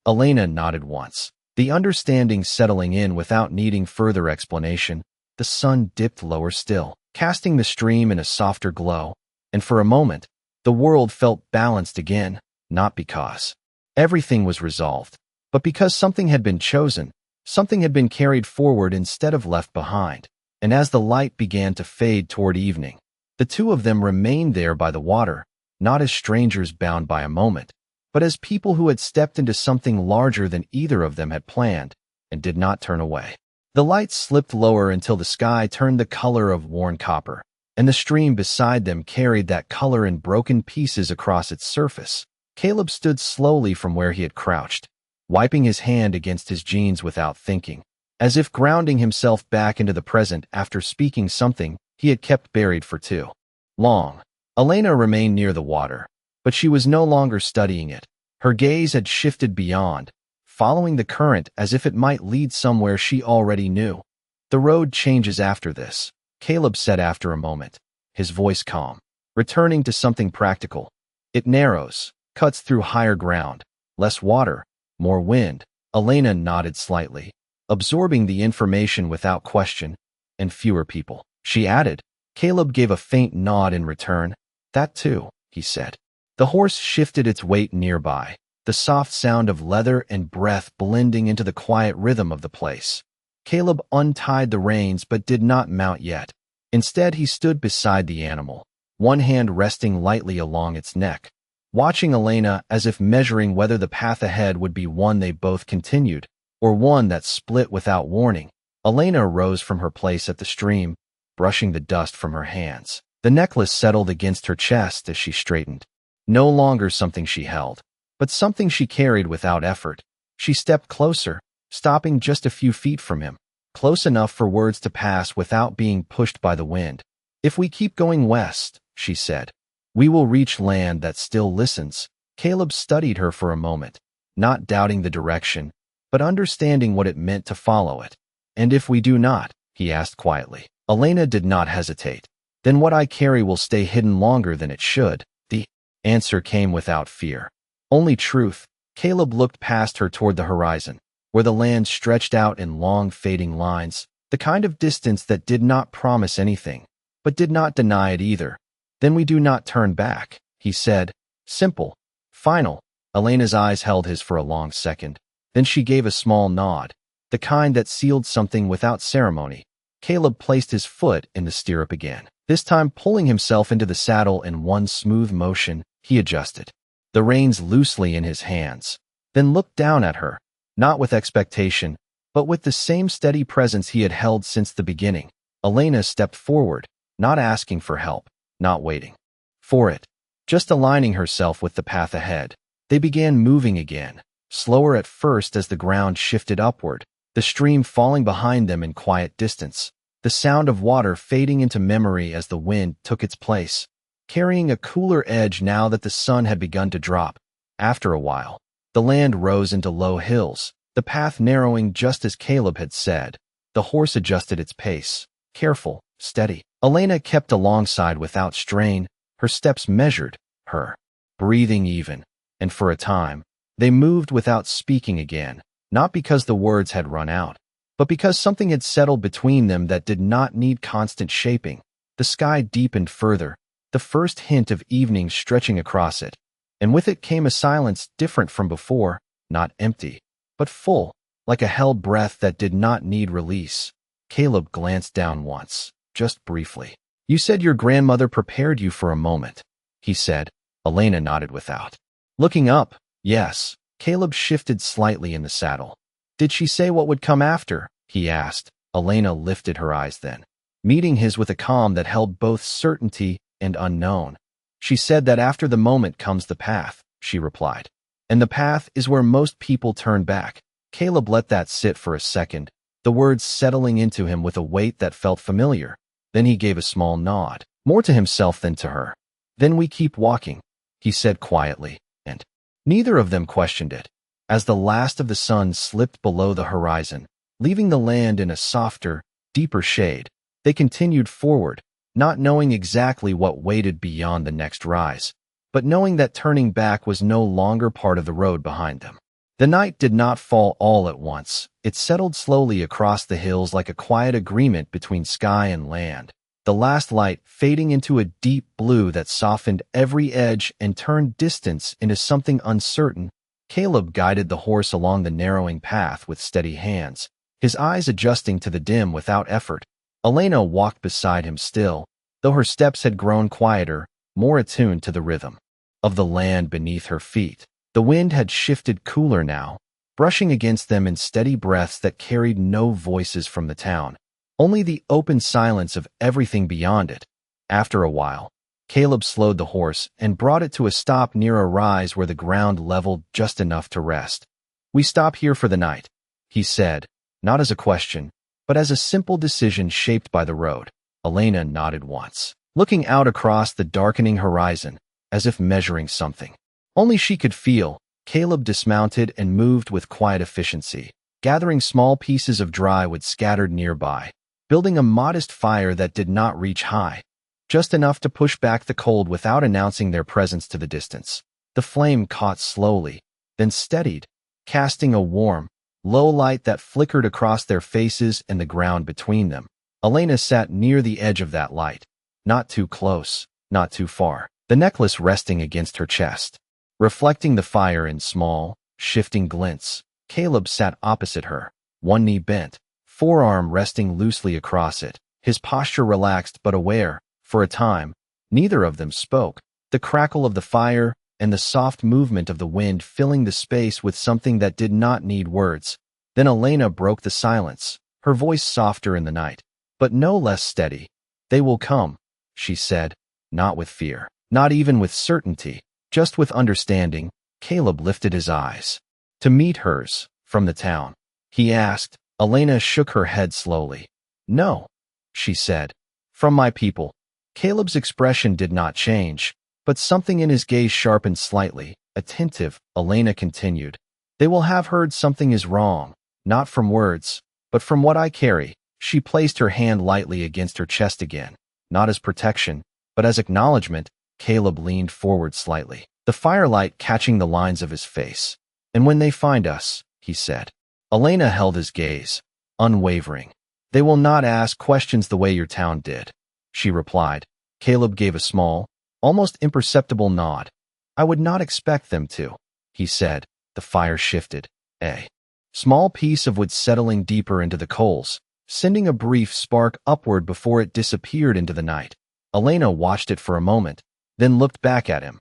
Elena nodded once, the understanding settling in without needing further explanation. The sun dipped lower still, casting the stream in a softer glow, and for a moment, the world felt balanced again, not because everything was resolved, but because something had been chosen, something had been carried forward instead of left behind. And as the light began to fade toward evening, the two of them remained there by the water, not as strangers bound by a moment, but as people who had stepped into something larger than either of them had planned, and did not turn away. The light slipped lower until the sky turned the color of worn copper, and the stream beside them carried that color in broken pieces across its surface. Caleb stood slowly from where he had crouched, wiping his hand against his jeans without thinking, as if grounding himself back into the present after speaking something he had kept buried for too long. Elena remained near the water, but she was no longer studying it. Her gaze had shifted beyond, following the current as if it might lead somewhere she already knew. "The road changes after this," Caleb said after a moment, his voice calm, returning to something practical. "It narrows, cuts through higher ground, less water, more wind." Elena nodded slightly, absorbing the information without question, "and fewer people," she added. Caleb gave a faint nod in return. "That too," he said. The horse shifted its weight nearby, the soft sound of leather and breath blending into the quiet rhythm of the place. Caleb untied the reins but did not mount yet. Instead, he stood beside the animal, one hand resting lightly along its neck, watching Elena as if measuring whether the path ahead would be one they both continued, or one that split without warning. Elena rose from her place at the stream, brushing the dust from her hands. The necklace settled against her chest as she straightened. No longer something she held, but something she carried without effort. She stepped closer, stopping just a few feet from him, close enough for words to pass without being pushed by the wind. "If we keep going west," she said, "we will reach land that still listens." Caleb studied her for a moment, not doubting the direction, but understanding what it meant to follow it. "And if we do not?" he asked quietly. Elena did not hesitate. "Then what I carry will stay hidden longer than it should." The answer came without fear. Only truth. Caleb looked past her toward the horizon, where the land stretched out in long fading lines, the kind of distance that did not promise anything, but did not deny it either. Then we do not turn back, he said. Simple. Final. Elena's eyes held his for a long second. Then she gave a small nod, the kind that sealed something without ceremony. Caleb placed his foot in the stirrup again. This time pulling himself into the saddle in one smooth motion, he adjusted the reins loosely in his hands, then looked down at her, not with expectation, but with the same steady presence he had held since the beginning. Elena stepped forward, not asking for help, not waiting for it, just aligning herself with the path ahead. They began moving again, slower at first as the ground shifted upward, the stream falling behind them in quiet distance, the sound of water fading into memory as the wind took its place, carrying a cooler edge now that the sun had begun to drop. After a while, the land rose into low hills, the path narrowing just as Caleb had said. The horse adjusted its pace, careful, steady. Elena kept alongside without strain, her steps measured, her breathing even, and for a time, they moved without speaking again, not because the words had run out, but because something had settled between them that did not need constant shaping. The sky deepened further, the first hint of evening stretching across it, and with it came a silence different from before, not empty, but full, like a held breath that did not need release. Caleb glanced down once, just briefly. You said your grandmother prepared you for a moment, he said. Elena nodded without looking up. Yes. Caleb shifted slightly in the saddle. Did she say what would come after? He asked. Elena lifted her eyes then, meeting his with a calm that held both certainty and unknown. She said that after the moment comes the path, she replied. And the path is where most people turn back. Caleb let that sit for a second, the words settling into him with a weight that felt familiar. Then he gave a small nod, more to himself than to her. Then we keep walking, he said quietly, and neither of them questioned it. As the last of the sun slipped below the horizon, leaving the land in a softer, deeper shade, they continued forward, not knowing exactly what waited beyond the next rise, but knowing that turning back was no longer part of the road behind them. The night did not fall all at once. It settled slowly across the hills like a quiet agreement between sky and land, the last light fading into a deep blue that softened every edge and turned distance into something uncertain. Caleb guided the horse along the narrowing path with steady hands, his eyes adjusting to the dim without effort. Elena walked beside him still, though her steps had grown quieter, more attuned to the rhythm of the land beneath her feet. The wind had shifted cooler now, brushing against them in steady breaths that carried no voices from the town, only the open silence of everything beyond it. After a while, Caleb slowed the horse and brought it to a stop near a rise where the ground leveled just enough to rest. We stop here for the night, he said, not as a question, but as a simple decision shaped by the road. Elena nodded once, looking out across the darkening horizon, as if measuring something only she could feel. Caleb dismounted and moved with quiet efficiency, gathering small pieces of dry wood scattered nearby, building a modest fire that did not reach high, just enough to push back the cold without announcing their presence to the distance. The flame caught slowly, then steadied, casting a warm, low light that flickered across their faces and the ground between them. Elena sat near the edge of that light, not too close, not too far, the necklace resting against her chest, reflecting the fire in small, shifting glints. Caleb sat opposite her, one knee bent, forearm resting loosely across it, his posture relaxed but aware. For a time, neither of them spoke, the crackle of the fire and the soft movement of the wind filling the space with something that did not need words. Then Elena broke the silence, her voice softer in the night, but no less steady. They will come, she said, not with fear, not even with certainty, just with understanding. Caleb lifted his eyes to meet hers from the town. He asked. Elena shook her head slowly. No, she said. From my people. Caleb's expression did not change, but something in his gaze sharpened slightly. Attentive, Elena continued. They will have heard something is wrong, not from words, but from what I carry. She placed her hand lightly against her chest again, not as protection, but as acknowledgement. Caleb leaned forward slightly, the firelight catching the lines of his face. And when they find us, he said. Elena held his gaze, unwavering. They will not ask questions the way your town did, she replied. Caleb gave a small, almost imperceptible nod. I would not expect them to, he said. The fire shifted. A small piece of wood settling deeper into the coals, sending a brief spark upward before it disappeared into the night. Elena watched it for a moment, then looked back at him.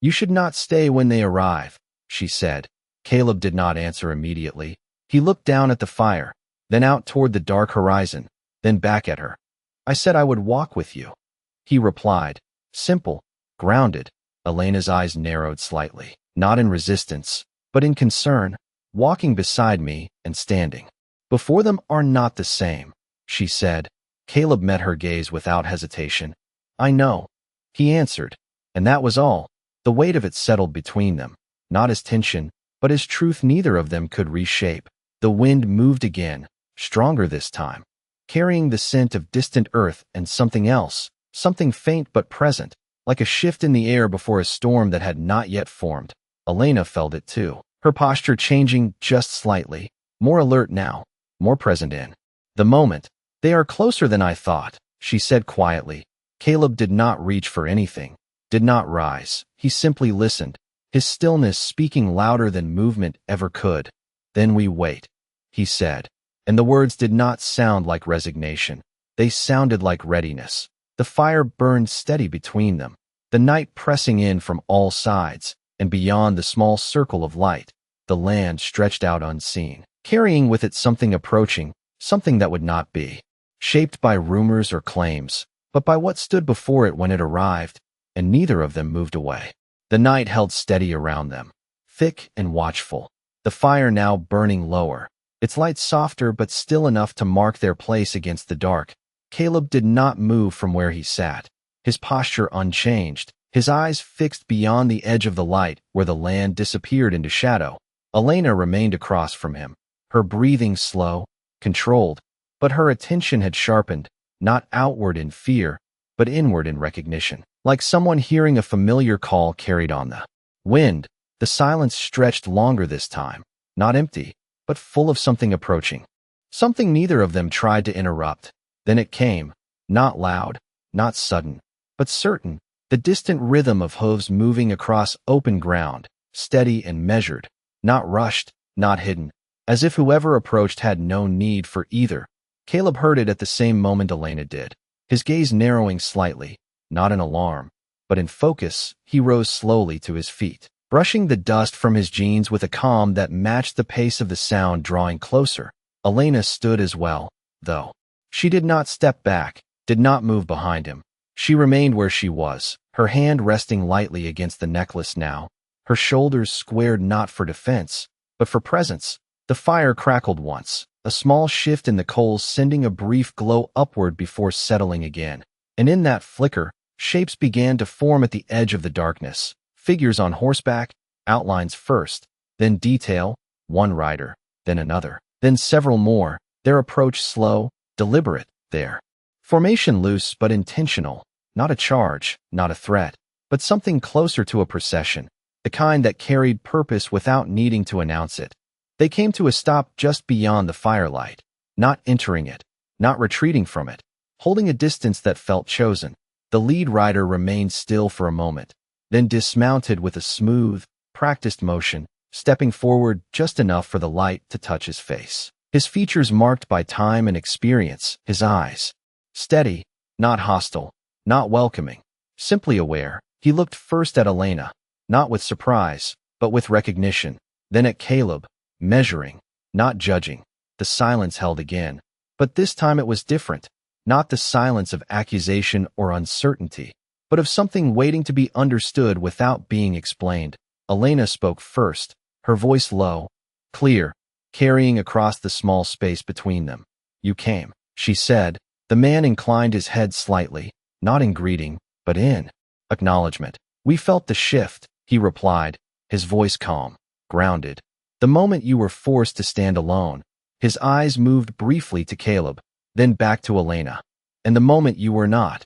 You should not stay when they arrive, she said. Caleb did not answer immediately. He looked down at the fire, then out toward the dark horizon, then back at her. I said I would walk with you, he replied. Simple, grounded. Elena's eyes narrowed slightly, not in resistance, but in concern. Walking beside me and standing before them are not the same, she said. Caleb met her gaze without hesitation. I know, he answered, and that was all. The weight of it settled between them, not as tension, but as truth neither of them could reshape. The wind moved again, stronger this time, carrying the scent of distant earth and something else, something faint but present, like a shift in the air before a storm that had not yet formed. Elena felt it too, her posture changing just slightly, more alert now, more present in the moment. They are closer than I thought, she said quietly. Caleb did not reach for anything, did not rise. He simply listened, his stillness speaking louder than movement ever could. Then we wait, he said, and the words did not sound like resignation. They sounded like readiness. The fire burned steady between them, the night pressing in from all sides, and beyond the small circle of light, the land stretched out unseen, carrying with it something approaching, something that would not be shaped by rumors or claims, but by what stood before it when it arrived, and neither of them moved away. The night held steady around them, thick and watchful, the fire now burning lower, its light softer but still enough to mark their place against the dark. Caleb did not move from where he sat, his posture unchanged, his eyes fixed beyond the edge of the light where the land disappeared into shadow. Elena remained across from him, her breathing slow, controlled, but her attention had sharpened, not outward in fear, but inward in recognition. Like someone hearing a familiar call carried on the wind, the silence stretched longer this time, not empty, but full of something approaching. Something neither of them tried to interrupt. Then it came, not loud, not sudden, but certain, the distant rhythm of hooves moving across open ground, steady and measured, not rushed, not hidden, as if whoever approached had no need for either. Caleb heard it at the same moment Elena did, his gaze narrowing slightly, not in alarm, but in focus. He rose slowly to his feet, brushing the dust from his jeans with a calm that matched the pace of the sound drawing closer. Elena stood as well, though. She did not step back, did not move behind him. She remained where she was, her hand resting lightly against the necklace now, her shoulders squared not for defense, but for presence. The fire crackled once, a small shift in the coals sending a brief glow upward before settling again. And in that flicker, shapes began to form at the edge of the darkness. Figures on horseback, outlines first, then detail, one rider, then another, then several more, their approach slow, deliberate, their formation loose but intentional, not a charge, not a threat, but something closer to a procession, the kind that carried purpose without needing to announce it. They came to a stop just beyond the firelight, not entering it, not retreating from it, holding a distance that felt chosen. The lead rider remained still for a moment, then dismounted with a smooth, practiced motion, stepping forward just enough for the light to touch his face. His features marked by time and experience, his eyes steady, not hostile, not welcoming, simply aware. He looked first at Elena, not with surprise, but with recognition, then at Caleb, measuring, not judging. The silence held again, but this time it was different, not the silence of accusation or uncertainty, but of something waiting to be understood without being explained. Elena spoke first, her voice low, clear, carrying across the small space between them. You came, she said. The man inclined his head slightly, not in greeting, but in acknowledgement. We felt the shift, he replied, his voice calm, grounded. The moment you were forced to stand alone. His eyes moved briefly to Caleb, then back to Elena. And the moment you were not.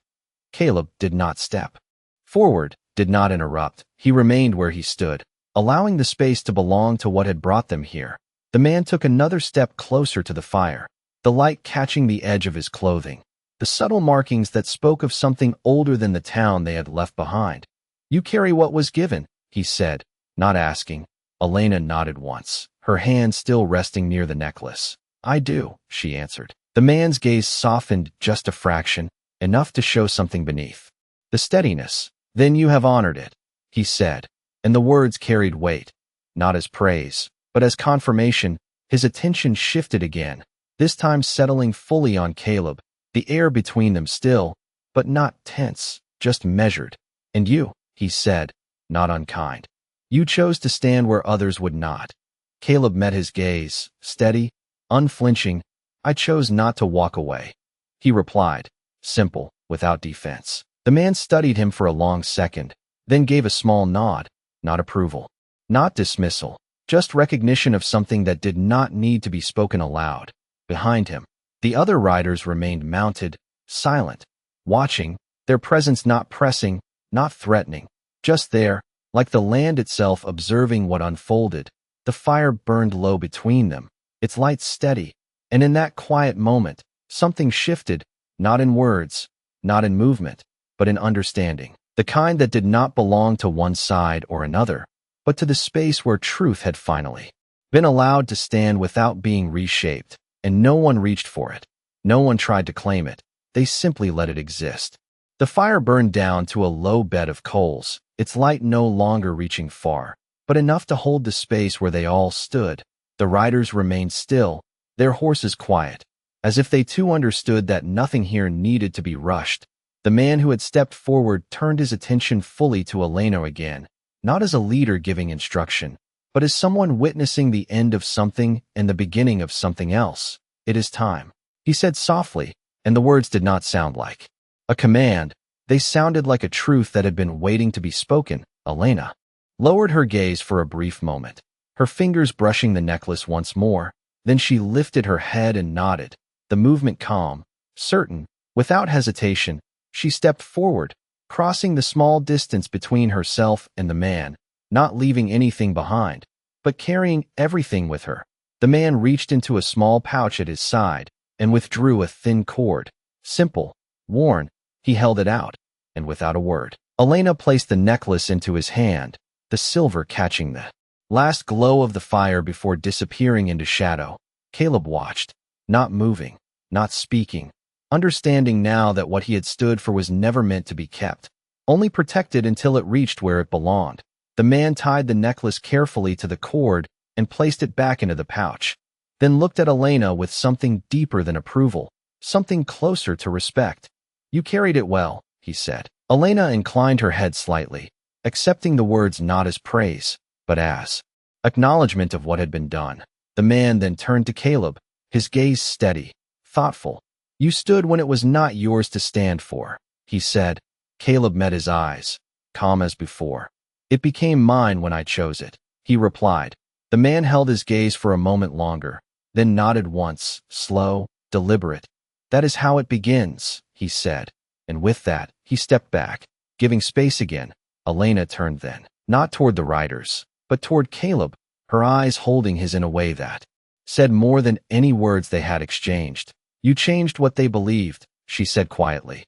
Caleb did not step forward, did not interrupt. He remained where he stood, allowing the space to belong to what had brought them here. The man took another step closer to the fire, the light catching the edge of his clothing, the subtle markings that spoke of something older than the town they had left behind. "You carry what was given," he said, not asking. Elena nodded once, her hand still resting near the necklace. "I do," she answered. The man's gaze softened just a fraction, enough to show something beneath. "The steadiness. Then you have honored it," he said, and the words carried weight, not as praise, but as confirmation. His attention shifted again, this time settling fully on Caleb, the air between them still, but not tense, just measured. "And you," he said, not unkind. "You chose to stand where others would not." Caleb met his gaze, steady, unflinching. "I chose not to walk away," he replied, simple, without defense. The man studied him for a long second, then gave a small nod, not approval, not dismissal, just recognition of something that did not need to be spoken aloud. Behind him, the other riders remained mounted, silent, watching, their presence not pressing, not threatening, just there, like the land itself observing what unfolded. The fire burned low between them, its light steady, and in that quiet moment, something shifted, not in words, not in movement, but in understanding, the kind that did not belong to one side or another, but to the space where truth had finally been allowed to stand without being reshaped, and no one reached for it. No one tried to claim it. They simply let it exist. The fire burned down to a low bed of coals, its light no longer reaching far, but enough to hold the space where they all stood. The riders remained still, their horses quiet, as if they too understood that nothing here needed to be rushed. The man who had stepped forward turned his attention fully to Elena again, not as a leader giving instruction, but as someone witnessing the end of something and the beginning of something else. "It is time," he said softly, and the words did not sound like a command. They sounded like a truth that had been waiting to be spoken. Elena lowered her gaze for a brief moment, her fingers brushing the necklace once more. Then she lifted her head and nodded, the movement calm, certain, without hesitation. She stepped forward, crossing the small distance between herself and the man, not leaving anything behind, but carrying everything with her. The man reached into a small pouch at his side and withdrew a thin cord. Simple, worn, he held it out, and without a word, Elena placed the necklace into his hand, the silver catching the last glow of the fire before disappearing into shadow. Caleb watched, not moving, not speaking, understanding now that what he had stood for was never meant to be kept, only protected until it reached where it belonged. The man tied the necklace carefully to the cord and placed it back into the pouch, then looked at Elena with something deeper than approval, something closer to respect. "You carried it well," he said. Elena inclined her head slightly, accepting the words not as praise, but as acknowledgement of what had been done. The man then turned to Caleb, his gaze steady, thoughtful. "You stood when it was not yours to stand for," he said. Caleb met his eyes, calm as before. "It became mine when I chose it," he replied. The man held his gaze for a moment longer, then nodded once, slow, deliberate. "That is how it begins," he said, and with that, he stepped back, giving space again. Elena turned then, not toward the riders, but toward Caleb, her eyes holding his in a way that said more than any words they had exchanged. "You changed what they believed," she said quietly.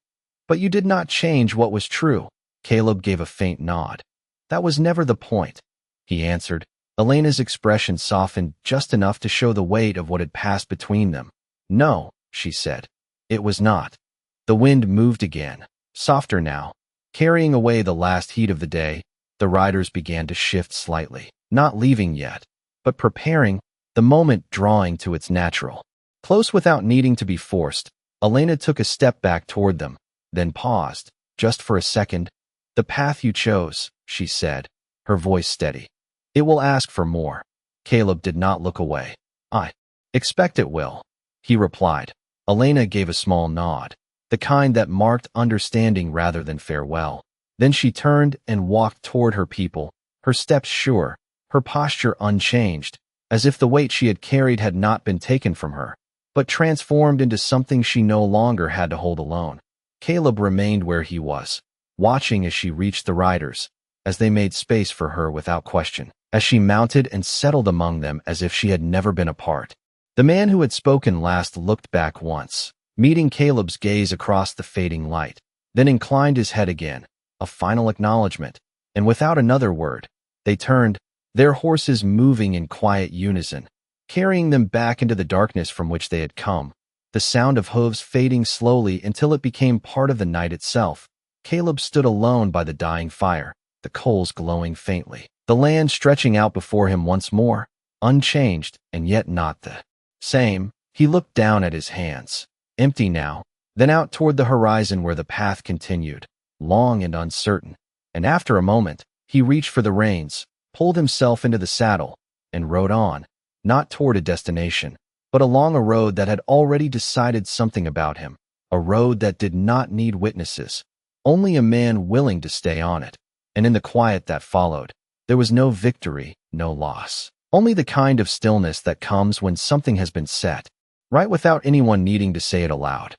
"But you did not change what was true." Caleb gave a faint nod. "That was never the point," he answered. Elena's expression softened just enough to show the weight of what had passed between them. "No," she said. "It was not." The wind moved again, softer now, carrying away the last heat of the day. The riders began to shift slightly, not leaving yet, but preparing, the moment drawing to its natural close without needing to be forced. Elena took a step back toward them, then paused, just for a second. "The path you chose," she said, her voice steady. "It will ask for more." Caleb did not look away. "I expect it will," he replied. Elena gave a small nod, the kind that marked understanding rather than farewell. Then she turned and walked toward her people, her steps sure, her posture unchanged, as if the weight she had carried had not been taken from her, but transformed into something she no longer had to hold alone. Caleb remained where he was, watching as she reached the riders, as they made space for her without question. as she mounted and settled among them as if she had never been apart. The man who had spoken last looked back once, meeting Caleb's gaze across the fading light, then inclined his head again, a final acknowledgement, and without another word, they turned, their horses moving in quiet unison, carrying them back into the darkness from which they had come, the sound of hooves fading slowly until it became part of the night itself. Caleb stood alone by the dying fire, the coals glowing faintly, the land stretching out before him once more, unchanged and yet not the same. He looked down at his hands, empty now, then out toward the horizon where the path continued, long and uncertain, and after a moment, he reached for the reins, pulled himself into the saddle, and rode on, not toward a destination, but along a road that had already decided something about him, a road that did not need witnesses, only a man willing to stay on it. And in the quiet that followed, there was no victory, no loss, only the kind of stillness that comes when something has been set, right without anyone needing to say it aloud.